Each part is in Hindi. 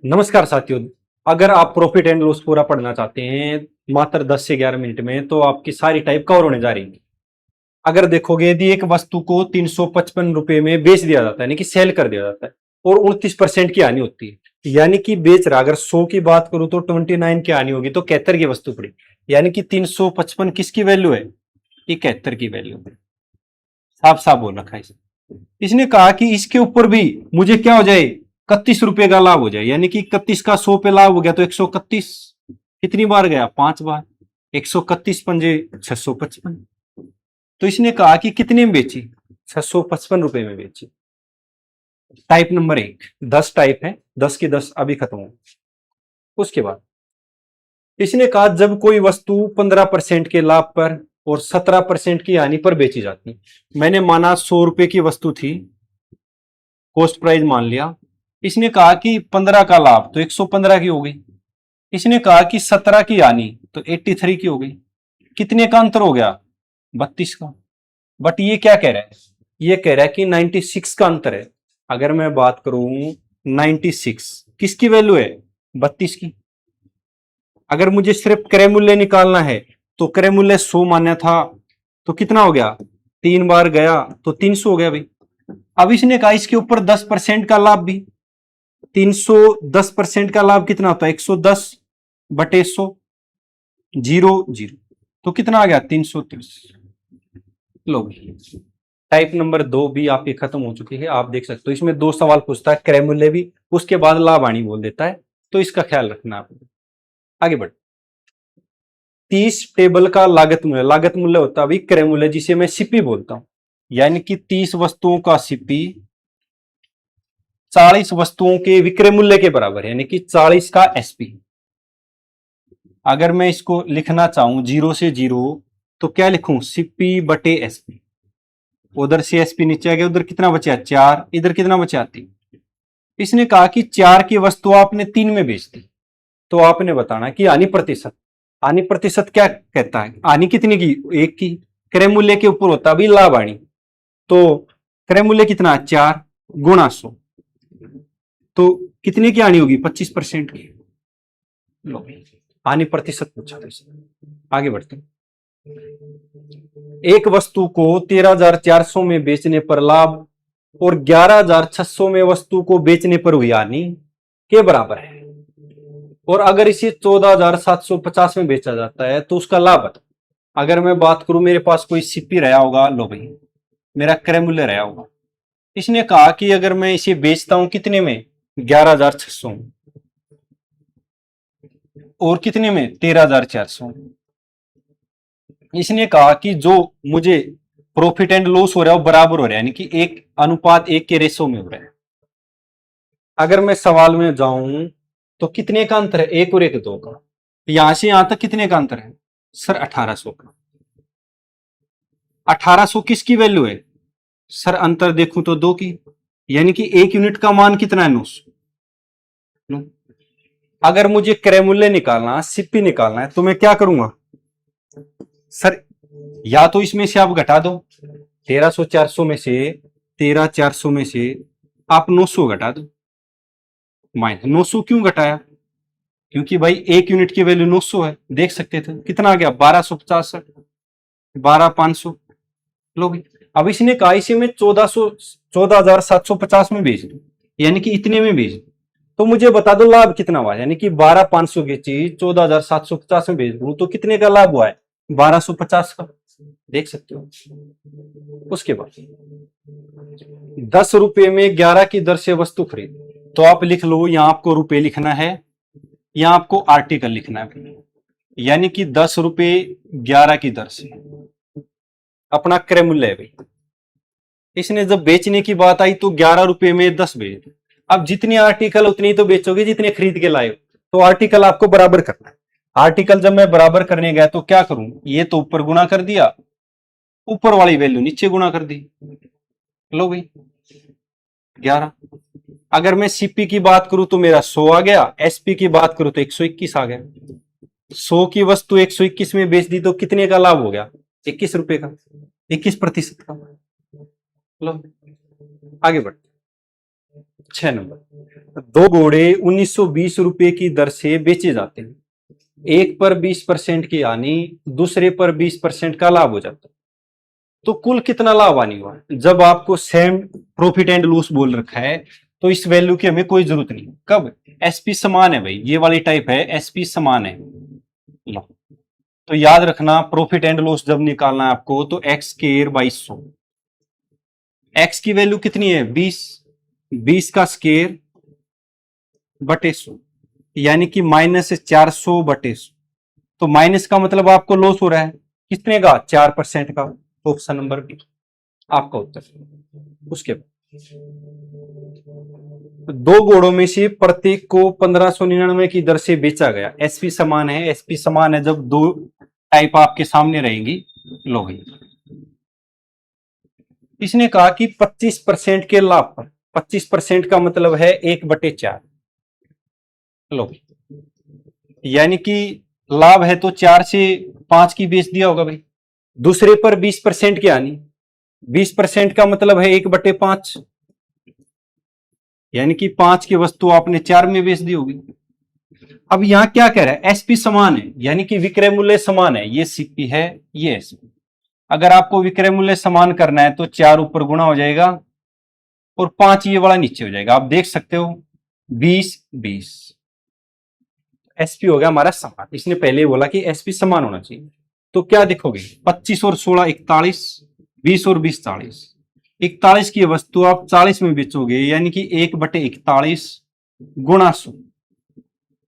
नमस्कार साथियों। अगर आप प्रॉफिट एंड लॉस पूरा पढ़ना चाहते हैं मात्र 10 से 11 मिनट में, तो आपकी सारी टाइप कवर होने जा रही है। अगर देखोगे, यदि एक वस्तु को 355 रुपए में बेच दिया जाता है, यानी कि सेल कर दिया जाता है, और 29% की हानि होती है, यानी कि बेच रहा, अगर 100 की बात करूं तो 29 की हानि होगी, तो 71 की वस्तु पड़ी। यानी कि 355 किसकी वैल्यू है? 71 की वैल्यू है। साफ साफ बोल रखा है इसने कहा कि इसके ऊपर भी मुझे क्या हो जाए, 31 रुपए का लाभ हो जाए। यानी कि 31 का 100 पे लाभ हो गया तो 131। कितनी बार गया? 5 बार। 131 पंजे 655। तो इसने कहा कि कितने में बेची? 655 रुपए में बेची। Type number 1। 10 टाइप है, 10 की 10 अभी खत्म हो। उसके बाद इसने कहा जब कोई वस्तु 15% के लाभ पर और 17% की हानि पर बेची जाती। मैंने माना 100 रुपए की वस्तु थी, कॉस्ट प्राइस मान लिया। इसने कहा कि 15 का लाभ तो 115 की हो गई। इसने कहा कि 17 की हानि तो 83 की हो गई। कितने का अंतर हो गया? 32 का। बट ये क्या कह रहा है? ये कह रहा है कि 96 का अंतर है। अगर मैं बात करूं 96 किसकी वैल्यू है? 32 की। अगर मुझे सिर्फ क्रय मूल्य निकालना है तो क्रय मूल्य 100 मान्य था, तो कितना हो गया? 3 बार गया तो 300 हो गया भाई। अब इसने कहा इसके ऊपर 10% का लाभ भी। 310% का लाभ कितना होता है? 110/100। 0 0 तो कितना आ गया? 330। लो, टाइप नंबर 2 भी आपकी खत्म हो चुकी है। आप देख सकते हो इसमें 2 सवाल पूछता है, क्रय मूल्य भी, उसके बाद लाभ हानि बोल देता है। तो इसका ख्याल रखना आप। आगे बढ़। 30 टेबल का लागत मूल्य होता है अभी क्रय मूल्य, जिसे मैं सीपी बोलता हूं। यानी कि 30 वस्तुओं का सीपी 40 वस्तुओं के विक्रय मूल्य के बराबर है, यानी कि 40 का एसपी। अगर मैं इसको लिखना चाहूं 0 से 0, तो क्या लिखूं? सीपी बटे एसपी। उधर से एसपी नीचे आ गया, उधर कितना बचा? 4। इधर कितना बचा? 3। इसने कहा कि 4 की वस्तु आपने 3 में बेच दी, तो आपने बताना कि हानि प्रतिशत। हानि प्रतिशत क्या कहता है? हानि कितनी की? 1 की। क्रय मूल्य के ऊपर होता भी लाभ हानि, तो क्रय मूल्य कितना? 4 गुणा 100, तो कितने की हानि होगी? 25% की। लो, हानि प्रतिशत पूछा था। आगे बढ़ते हैं। एक वस्तु को 13,400 में बेचने पर लाभ और 11,600 में वस्तु को बेचने पर हुई हानि के बराबर है, और अगर इसे 14,750 में बेचा जाता है तो उसका लाभ है। अगर मैं बात करूं, मेरे पास कोई सीपी रहा होगा, लो भाई मेरा क्रय मूल्य रहा होगा। इसने कहा कि अगर मैं इसे बेचता हूं कितने में? 11,600 में। और कितने में? 13,400 में। इसने कहा कि जो मुझे प्रॉफिट एंड लॉस हो रहा है वो बराबर हो रहा है, यानी कि 1:1 के रेशो में हो रहा है। अगर मैं सवाल में जाऊं तो कितने का अंतर है? 1 और 1 2 का। यहां से यहां तक कितने का अंतर है? सर 1800 का। 1800 किसकी वैल्यू है? सर अंतर देखूं तो 2 की। यानी कि 1 यूनिट का मान कितना है? 900। अगर मुझे क्रय मूल्य निकालना, सीपी निकालना है, तो मैं क्या करूंगा? सर या तो इसमें से आप घटा दो, 13,400 में से आप 900 घटा दो। माइनस 900 क्यों घटाया? क्योंकि भाई 1 यूनिट की वैल्यू 900 है। देख सकते थे कितना आ गया? 1250, 12,500। लो भाई, अब इसने कहा इसे मैं 14,750 में बेच दूं, यानी कि इतने में बेच दूं, तो मुझे बता दो लाभ कितना हुआ। यानी कि 12,500 की चीज 14,750 में बेच दूं तो कितने का लाभ हुआ है? 1,250 का। देख सकते हो। उसके बाद 10 रुपए में 11 की दर से वस्तु खरीद, तो आप लिख लो, यहां आपको रुपए लिखना है, यहां आपको आर्टिकल लिखना है। यानी कि 10 रुपए 11 की दर से अपना क्रय मूल्य है भाई। इसने जब बेचने की बात आई तो 11 रुपए में 10 बेच दो। अब जितनी आर्टिकल उतनी तो बेचोगे जितने खरीद के लाए हो, तो आर्टिकल आपको बराबर करना है। आर्टिकल जब मैं बराबर करने गया तो क्या करूं? ये तो ऊपर गुणा कर दिया, ऊपर वाली वैल्यू नीचे गुणा कर दी। लो भाई 11। अगर मैं सीपी की बात करूं तो मेरा 100 आ गया, एसपी की बात करूं तो 121 आ गया। 100 की वस्तु 121 में बेच दी तो कितने का लाभ हो गया? 21 रुपए का, 21% का। लो आगे बढ़। 6 नंबर। दो घोड़े 1920 रुपए की दर से बेचे जाते हैं, एक पर 20% की हानि, दूसरे पर 20% का लाभ हो जाता है, तो कुल कितना लाभ हानि हुआ? जब आपको सेम प्रॉफिट एंड लॉस बोल रखा है तो इस वैल्यू की हमें कोई जरूरत नहीं। कब? एसपी समान है भाई, ये वाली टाइप है, एसपी समान है। लो, तो याद रखना प्रॉफिट एंड लॉस जब निकालना है आपको तो एक्स स्केयर बाई 100। एक्स की वैल्यू कितनी है? 20, 20 का स्केयर बटे 100, यानी कि -400 बटे 100। तो माइनस का मतलब आपको लॉस हो रहा है, कितने का? 4% का। ऑप्शन नंबर बी आपका उत्तर। उसके बाद दो घोड़ों में से प्रत्येक को 1599 की दर से बेचा गया, एसपी समान है। एसपी समान है जब दो टाइप आपके सामने रहेंगी। लो भाई, इसने कहा कि 25% के लाभ पर, 25% का मतलब है 1/4। लो, यानी कि लाभ है तो 4 से 5 की बेच दिया होगा भाई। दूसरे पर 20% की हानि, 20% का मतलब है 1/5, यानी कि 5 की वस्तु आपने 4 में बेच दी होगी। अब यहां क्या कह रहा है? एसपी समान है, यानी कि विक्रय मूल्य समान है। ये सीपी है, ये एसपी। अगर आपको विक्रय मूल्य समान करना है तो 4 ऊपर गुणा हो जाएगा और 5 ये वाला नीचे हो जाएगा। आप देख सकते हो 20-20, एसपी हो गया हमारा समान। इसने पहले बोला कि एसपी समान होना चाहिए, तो क्या देखोगे? 25 और 16 41, 20 और 20 40, 41 की वस्तु आप 40 में बेचोगे, यानी कि 1/41 गुणा 100।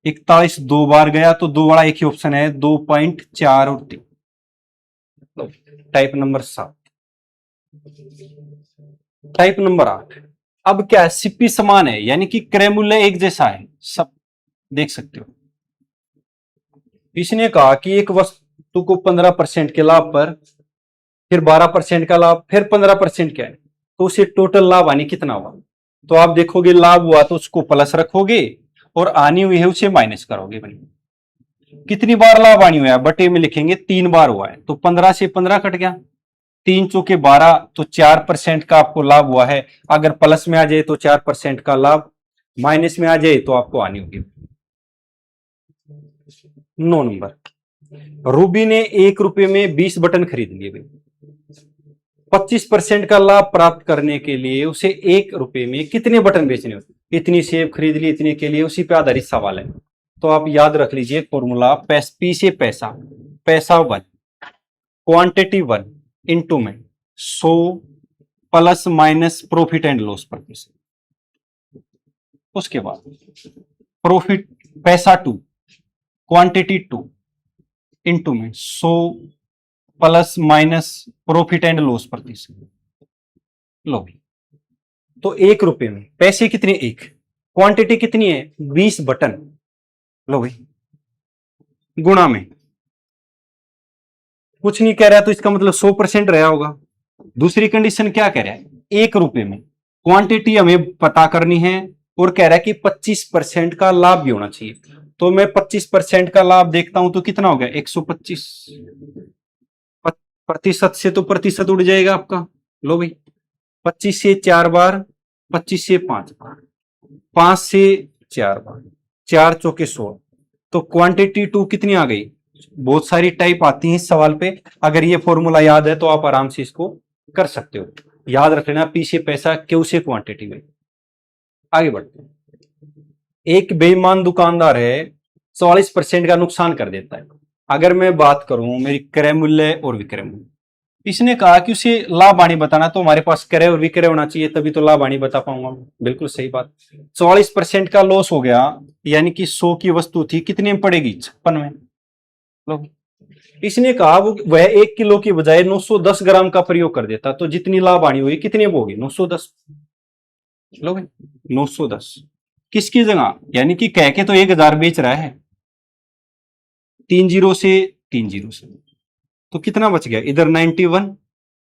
41 दो बार गया तो दो वाला एक ही ऑप्शन है, 2.4 और 3। Type number 7। टाइप नंबर 8, अब क्या है? सीपी समान है, यानी कि क्रय मूल्य एक जैसा है, सब देख सकते हो। इसने कहा कि एक वस्तु को 15% के लाभ पर, फिर 12% का लाभ, फिर 15% क्या है, तो उसे टोटल लाभ हानि कितना हुआ? तो आप देखोगे लाभ हुआ तो उसको प्लस रखोगे और हानि हुई है उसे माइनस करोगे भाई। कितनी बार लाभ हानि हुआ है? बटे में लिखेंगे 3 बार हुआ है, तो 15 से 15 कट गया, 3 चौके 12, तो 4% का आपको लाभ हुआ है। अगर प्लस में आ जाए तो 4% का लाभ, माइनस में आ जाए तो आपको हानि होगी। 9 नंबर, रूबी ने 1 रुपए में 20 बटन खरीद लिए भाई। 25% का लाभ प्राप्त करने के लिए उसे 1 रुपए में कितने बटन बेचने होते? इतनी सेब खरीद ली, इतने के लिए, उसी पे आधारित सवाल है। तो आप याद रख लीजिए फॉर्मूला, पी से पैसा, पैसा 1, क्वांटिटी 1 इंटू में 100 plus minus profit and loss प्रतिशत। उसके बाद प्रॉफिट, पैसा 2, क्वांटिटी 2 इंटू में 100 plus minus profit and loss प्रतिशत। लो, तो 1 रुपए में पैसे कितने? 1, क्वांटिटी कितनी है? 20 बटन। लो भाई, गुणा में कुछ नहीं कह रहा तो इसका मतलब 100% रहा होगा। दूसरी कंडीशन क्या कह रहा है? 1 रुपए में क्वांटिटी हमें पता करनी है और कह रहा है कि 25% का लाभ भी होना चाहिए। तो मैं 25% का लाभ देखता हूं तो कितना हो गया? 125। प्रतिशत से तो प्रतिशत उड़ जाएगा आपका। लो भाई, 25 से 4 बार, 25 से 5 बार, 5 से 4 बार, 4 चौके 16, तो क्वांटिटी 2 कितनी आ गई? बहुत सारी टाइप आती है इस सवाल पे। अगर ये फॉर्मूला याद है तो आप आराम से इसको कर सकते हो। याद रख लेना, पी से पैसा, क्यू से क्वांटिटी में। आगे बढ़ते हैं। एक बेईमान दुकानदार है, 40% का नुकसान कर देता है। अगर मैं बात करूं मेरी क्रय मूल्य और विक्रय मूल्य, इसने कहा कि उसे लाभ हानि बताना, तो हमारे पास क्रय और विक्रय होना चाहिए, तभी तो लाभ हानि बता पाऊंगा। बिल्कुल सही बात। 40% का लॉस हो गया, यानी कि 100 की वस्तु थी, कितने में पड़ेगी? 56 में। लो, इसने कहा वो वह 1 किलो की बजाय 910 ग्राम का प्रयोग कर देता, तो जितनी लाभ हानि हुई कितनी होगी? 910। लो भाई, 910 किसकी जगह? यानी कि कह के तो 1000 बेच रहा है, 3 जीरो से 3 जीरो से, तो कितना बच गया? इधर 91,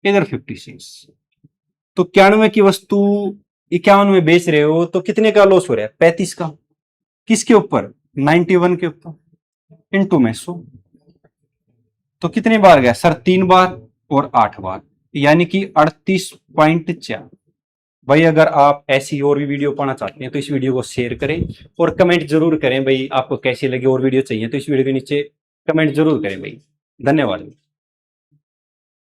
इधर 56। तो 91 की वस्तु 51 में बेच रहे हो तो कितने का लॉस हो रहा है? 35 का। किसके ऊपर? 91 के ऊपर, इंटू में 100। तो कितने बार गया सर? 3 बार और 8 बार, यानी कि 38.4। भाई अगर आप ऐसी और भी वीडियो पाना चाहते हैं तो इस वीडियो को शेयर करें और कमेंट जरूर करें भाई आपको कैसी लगी और वीडियो चाहिए तो इस वीडियो के नीचे कमेंट जरूर करें भाई। धन्यवाद।